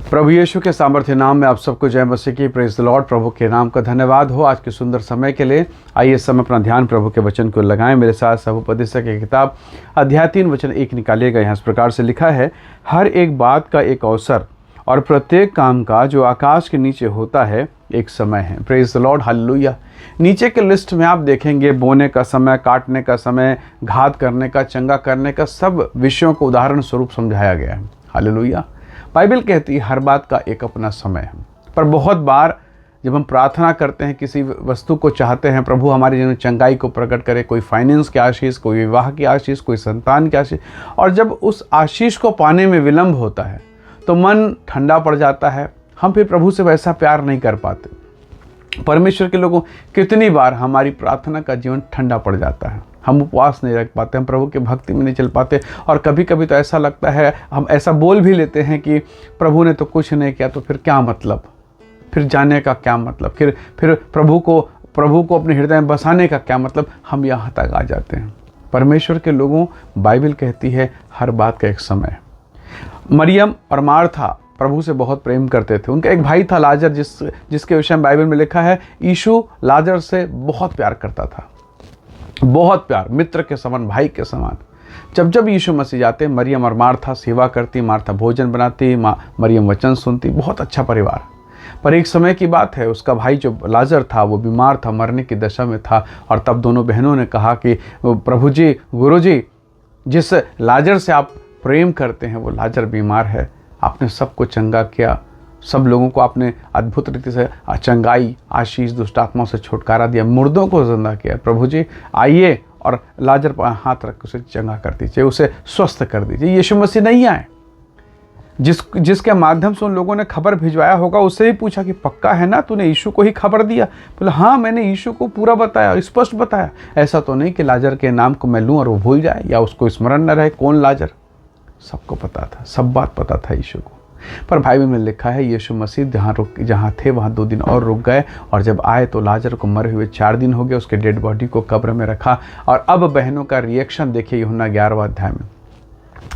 प्रभु यीशु के सामर्थ्य नाम में आप सबको जय मसीह की। Praise the Lord. प्रभु के नाम का धन्यवाद हो आज के सुंदर समय के लिए। आइए इस समय अपना ध्यान प्रभु के वचन को लगाएं। मेरे साथ सभोपदेशक की किताब अध्याय 3 वचन 1 निकालिएगा। यहाँ इस प्रकार से लिखा है, हर एक बात का एक अवसर और प्रत्येक काम का जो आकाश के नीचे होता है एक समय है। Praise the Lord, hallelujah. नीचे के लिस्ट में आप देखेंगे बोने का समय, काटने का समय, घात करने का, चंगा करने का, सब विषयों को उदाहरण स्वरूप समझाया गया है। हालेलुया। बाइबल कहती है हर बात का एक अपना समय है। पर बहुत बार जब हम प्रार्थना करते हैं, किसी वस्तु को चाहते हैं, प्रभु हमारे जीवन में चंगाई को प्रकट करे, कोई फाइनेंस की आशीष, कोई विवाह की आशीष, कोई संतान की आशीष, और जब उस आशीष को पाने में विलंब होता है तो मन ठंडा पड़ जाता है। हम फिर प्रभु से वैसा प्यार नहीं कर पाते। परमेश्वर के लोगों, कितनी बार हमारी प्रार्थना का जीवन ठंडा पड़ जाता है। हम उपवास नहीं रख पाते, हम प्रभु के भक्ति में नहीं चल पाते, और कभी कभी तो ऐसा लगता है, हम ऐसा बोल भी लेते हैं कि प्रभु ने तो कुछ नहीं किया, तो फिर क्या मतलब, फिर जाने का क्या मतलब, फिर प्रभु को अपने हृदय में बसाने का क्या मतलब। हम यहाँ तक आ जाते हैं। परमेश्वर के लोगों, बाइबल कहती है हर बात का एक समय। मरियम और मार्था प्रभु से बहुत प्रेम करते थे। उनका एक भाई था लाजर, जिसके विषय में बाइबल में लिखा है, यीशु लाजर से बहुत प्यार करता था, बहुत प्यार, मित्र के समान, भाई के समान। जब जब यीशु मसीह जाते, मरियम और मार्था सेवा करती, मार्था भोजन बनाती, मरियम वचन सुनती। बहुत अच्छा परिवार। पर एक समय की बात है, उसका भाई जो लाजर था वो बीमार था, मरने की दशा में था, और तब दोनों बहनों ने कहा कि प्रभु जी, गुरु जी, जिस लाजर से आप प्रेम करते हैं वो लाजर बीमार है, आपने सबको चंगा किया, सब लोगों को आपने अद्भुत रीति से चंगाई, आशीष, दुष्ट आत्माओं से छुटकारा दिया, मुर्दों को जिंदा किया। प्रभु जी आइए और लाजर पर हाथ रख उसे चंगा कर दीजिए, उसे स्वस्थ कर दीजिए। यीशु मसीह नहीं आए, जिसके माध्यम से उन लोगों ने खबर भिजवाया होगा, उससे ही पूछा कि पक्का है ना, तूने यीशु को ही खबर दिया? बोले हाँ, मैंने यीशु को पूरा बताया, स्पष्ट बताया। ऐसा तो नहीं कि लाजर के नाम को मैं लूँ और वो भूल जाए या उसको स्मरण न रहे कौन लाजर। सबको पता था, सब बात पता था यीशु को। पर बाइबल में लिखा है यीशु मसीह जहाँ थे वहाँ 2 दिन और रुक गए, और जब आए तो लाजर को मरे हुए 4 दिन हो गए। उसके डेड बॉडी को कब्र में रखा। और अब बहनों का रिएक्शन देखिए यूहन्ना 11वां अध्याय में।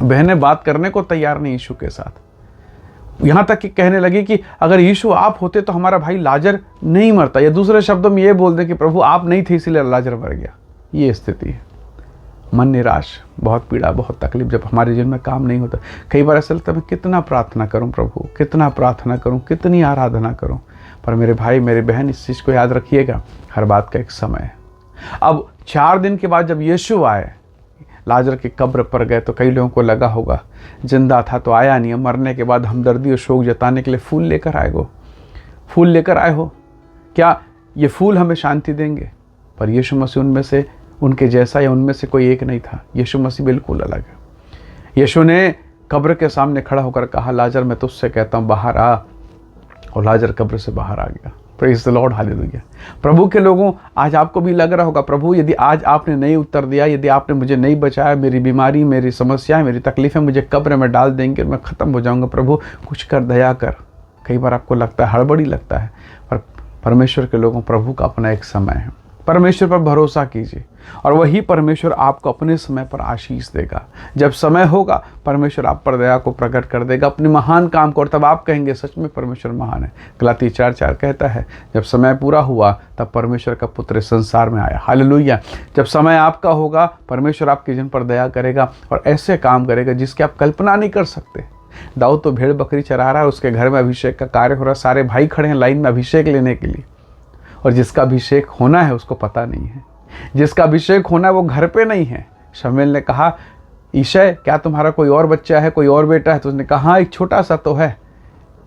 बहनें बात करने को तैयार नहीं यीशु के साथ। यहाँ तक कि कहने लगी कि अगर यीशु आप होते तो हमारा भाई लाजर नहीं मरता, या दूसरे शब्दों में ये बोल दें कि प्रभु आप नहीं थे इसीलिए लाजर मर गया। ये स्थिति है। मन निराश, बहुत पीड़ा, बहुत तकलीफ जब हमारे जीवन में काम नहीं होता। कई बार ऐसा लगता है मैं कितना प्रार्थना करूं प्रभु, कितना प्रार्थना करूं, कितनी आराधना करूं। पर मेरे भाई, मेरे बहन, इस चीज़ को याद रखिएगा, हर बात का एक समय है। अब 4 दिन के बाद जब यीशु आए, लाजर की कब्र पर गए, तो कई लोगों को लगा होगा जिंदा था तो आया नहीं, मरने के बाद हमदर्दी और शोक जताने के लिए फूल लेकर आए हो। क्या ये फूल हमें शांति देंगे? पर यीशु मसीह उनमें से, उनके जैसा या उनमें से कोई एक नहीं था। यीशु मसीह बिल्कुल अलग है। यीशु ने कब्र के सामने खड़ा होकर कहा, लाजर मैं तुझसे कहता हूँ बाहर आ, और लाजर कब्र से बाहर आ गया। Praise the Lord, hallelujah. प्रभु के लोगों, आज आपको भी लग रहा होगा, प्रभु यदि आज आपने नहीं उत्तर दिया, यदि आपने मुझे नहीं बचाया, मेरी बीमारी, मेरी समस्याएं, मेरी तकलीफें मुझे कब्र में डाल देंगे, मैं ख़त्म हो जाऊँगा, प्रभु कुछ कर, दया कर। कई बार आपको लगता है, हड़बड़ी लगता है, पर परमेश्वर के लोगों, प्रभु का अपना एक समय है। परमेश्वर पर भरोसा कीजिए, और वही परमेश्वर आपको अपने समय पर आशीष देगा। जब समय होगा, परमेश्वर आप पर दया को प्रकट कर देगा, अपने महान काम को, और तब आप कहेंगे सच में परमेश्वर महान है। गलाती 4:4 कहता है, जब समय पूरा हुआ तब परमेश्वर का पुत्र संसार में आया। हालेलुया। जब समय आपका होगा, परमेश्वर आपके जन पर दया करेगा और ऐसे काम करेगा जिसकी आप कल्पना नहीं कर सकते। दाऊद तो भेड़ बकरी चरा रहा है, उसके घर में अभिषेक का कार्य हो रहा है, सारे भाई खड़े हैं लाइन में अभिषेक लेने के लिए, और जिसका अभिषेक होना है उसको पता नहीं है। जिसका अभिषेक होना है वो घर पे नहीं है। शमूएल ने कहा, ईशै क्या तुम्हारा कोई और बच्चा है, कोई और बेटा है? तो उसने कहा हाँ, एक छोटा सा तो है।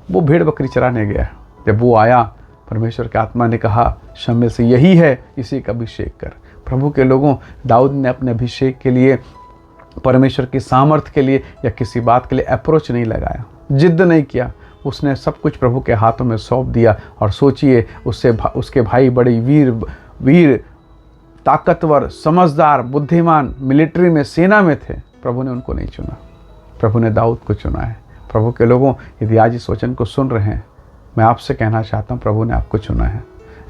वो भेड़ बकरी चराने गया। जब वो आया, परमेश्वर की आत्मा ने कहा शमूएल से, यही है, इसी का अभिषेक कर। प्रभु के लोगों, दाऊद ने अपने अभिषेक के लिए, परमेश्वर की सामर्थ के लिए या किसी बात के लिए अप्रोच नहीं लगाया, जिद नहीं किया। उसने सब कुछ प्रभु के हाथों में सौंप दिया। और सोचिए, उसके भाई बड़े वीर, ताकतवर, समझदार, बुद्धिमान, मिलिट्री में, सेना में थे। प्रभु ने उनको नहीं चुना, प्रभु ने दाऊद को चुना है। प्रभु के लोगों, यदि आज इस वचन को सुन रहे हैं, मैं आपसे कहना चाहता हूँ, प्रभु ने आपको चुना है।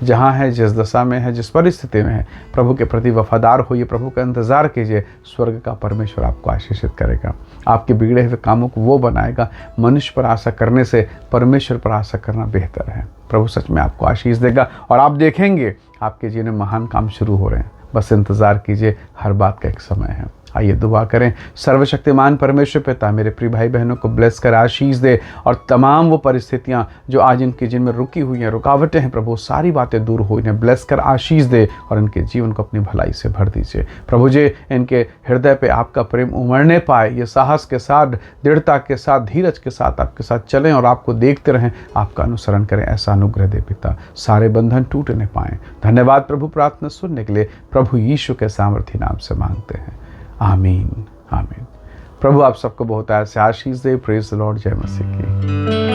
जहाँ है, जिस दशा में है, जिस परिस्थिति में है, प्रभु के प्रति वफादार होइए, प्रभु का इंतज़ार कीजिए। स्वर्ग का परमेश्वर आपको आशीषित करेगा, आपके बिगड़े हुए कामों को वो बनाएगा। मनुष्य पर आशा करने से परमेश्वर पर आशा करना बेहतर है। प्रभु सच में आपको आशीष देगा और आप देखेंगे आपके जीवन में महान काम शुरू हो रहे हैं। बस इंतज़ार कीजिए, हर बात का एक समय है। आइए दुआ करें। सर्वशक्तिमान परमेश्वर पिता मेरे प्रिय भाई बहनों को ब्लेस कर आशीष दे और तमाम वो परिस्थितियां जो आज इनके जिनमें रुकी हुई हैं, रुकावटें हैं, प्रभु सारी बातें दूर हो, इन्हें ब्लेस कर आशीष दे और इनके जीवन को अपनी भलाई से भर दीजिए। प्रभु जी, इनके हृदय पे आपका प्रेम उमड़ने पाए, ये साहस के साथ, दृढ़ता के साथ, धीरज के साथ आपके साथ चलें और आपको देखते रहें, आपका अनुसरण करें। ऐसा अनुग्रह दे पिता, सारे बंधन टूट न पाएँ। धन्यवाद प्रभु, प्रार्थना सुनने के लिए प्रभु यीशु के सामर्थी नाम से मांगते हैं, आमीन आमीन। प्रभु आप सबको बहुत ऐसे आशीष दे। Praise the Lord. जय मसीह की।